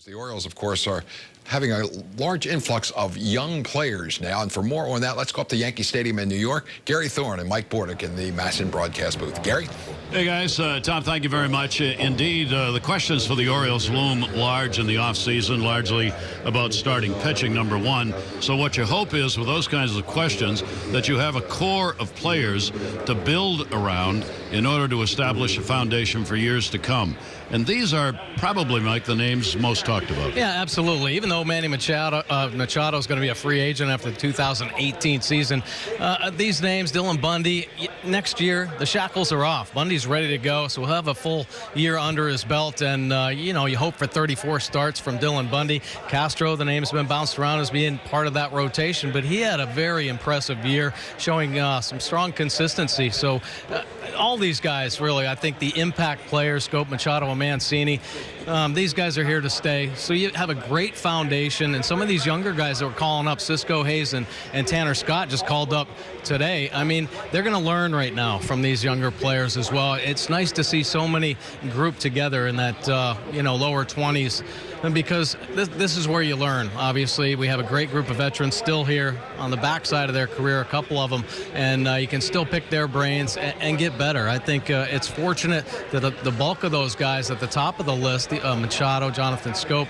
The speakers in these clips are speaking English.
The Orioles, of course, are having a large influx of young players now. And for more on that, let's go up to Yankee Stadium in New York. Gary Thorne and Mike Bordick in the MASN broadcast booth. Gary? Hey, guys. Tom, thank you very much. Indeed, the questions for the Orioles loom large in the offseason, largely about starting pitching, number one. So what you hope is, with those kinds of questions, that you have a core of players to build around in order to establish a foundation for years to come. And these are probably, Mike, the names most talked about. Yeah, absolutely. Even though Manny Machado is going to be a free agent after the 2018 season, these names, Dylan Bundy, next year, the shackles are off. Bundy's ready to go, so he'll have a full year under his belt. And, you hope for 34 starts from Dylan Bundy. Castro, the name's been bounced around as being part of that rotation, but he had a very impressive year, showing some strong consistency. So all these guys, really, I think the impact players, Scope, Machado, and Mancini, these guys are here to stay. So you have a great foundation, and some of these younger guys that were calling up, Cisco, Hayes, and Tanner Scott just called up today. I mean, they're going to learn right now from these younger players as well. It's nice to see so many grouped together in that, lower 20s. And because this is where you learn. Obviously, we have a great group of veterans still here on the backside of their career, a couple of them, and you can still pick their brains and get better. I think it's fortunate that the bulk of those guys at the top of the list, Machado, Jonathan Scope,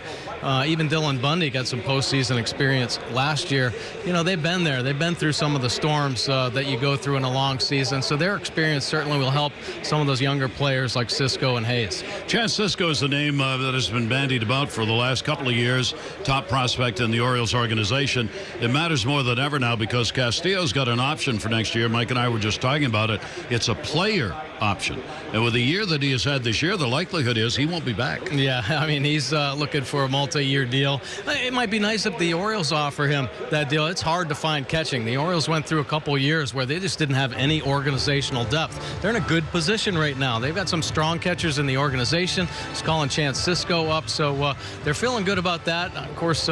even Dylan Bundy got some postseason experience last year. They've been there. They've been through some of the storms that you go through in a long season. So their experience certainly will help some of those younger players like Cisco and Hayes. Chance Cisco is the name that has been bandied about for the last couple of years, top prospect in the Orioles organization. It matters more than ever now because Castillo's got an option for next year. Mike and I were just talking about it. It's a player option. And with the year that he has had this year, the likelihood is he won't be back. Yeah, I mean, he's looking for a multi-year deal. It might be nice if the Orioles offer him that deal. It's hard to find catching. The Orioles went through a couple years where they just didn't have any organizational depth. They're in a good position right now. They've got some strong catchers in the organization. He's calling Chance Cisco up, so they're feeling good about that. Of course,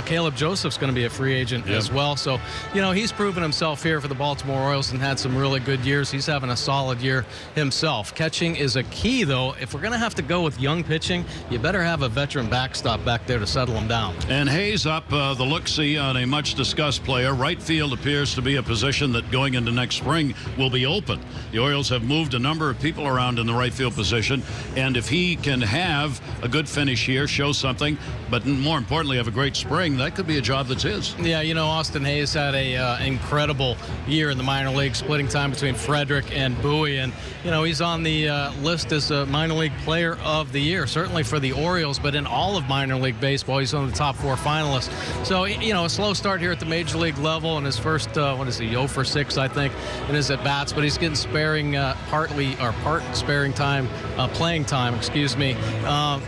Caleb Joseph's going to be a free agent as well. So, he's proven himself here for the Baltimore Orioles and had some really good years. He's having a solid year himself. Catching is a key, though. If we're going to have to go with young pitching, you better have a veteran backstop back there to settle him down. And Hayes up the look-see on a much-discussed player. Right field appears to be a position that going into next spring will be open. The Orioles have moved a number of people around in the right field position, and if he can have a good finish here, show something, but more importantly, have a great spring, that could be a job that's his. Yeah, Austin Hayes had a incredible year in the minor leagues, splitting time between Frederick and Bowie, and he's on the list as a minor league player of the year, certainly for the Orioles, but in all of minor league baseball, he's on the top 4 finalists. So, a slow start here at the major league level, and his first, 0 for 6, I think, in his at-bats, but he's getting part sparing time, playing time, excuse me.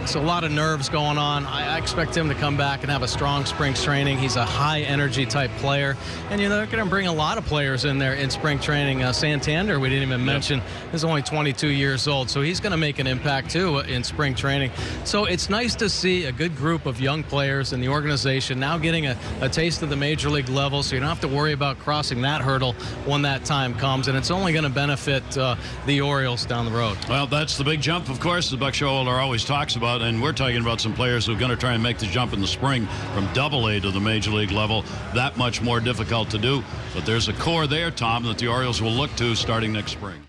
So a lot of nerves going on. I expect him to come back and have a strong spring training. He's a high-energy type player, and they're going to bring a lot of players in there in spring training. Santander, we didn't even mention, is only 22 years old, so he's going to make an impact too in spring training. So it's nice to see a good group of young players in the organization now getting a taste of the major league level, so you don't have to worry about crossing that hurdle when that time comes, and it's only going to benefit the Orioles down the road. Well, that's the big jump, of course, the Buck Showalter always talks about, and we're talking about some players who are going to try and make the jump in the spring from Double-A to the major league level. That much more difficult to do, but there's a core there, Tom, that the Orioles will look to starting next spring.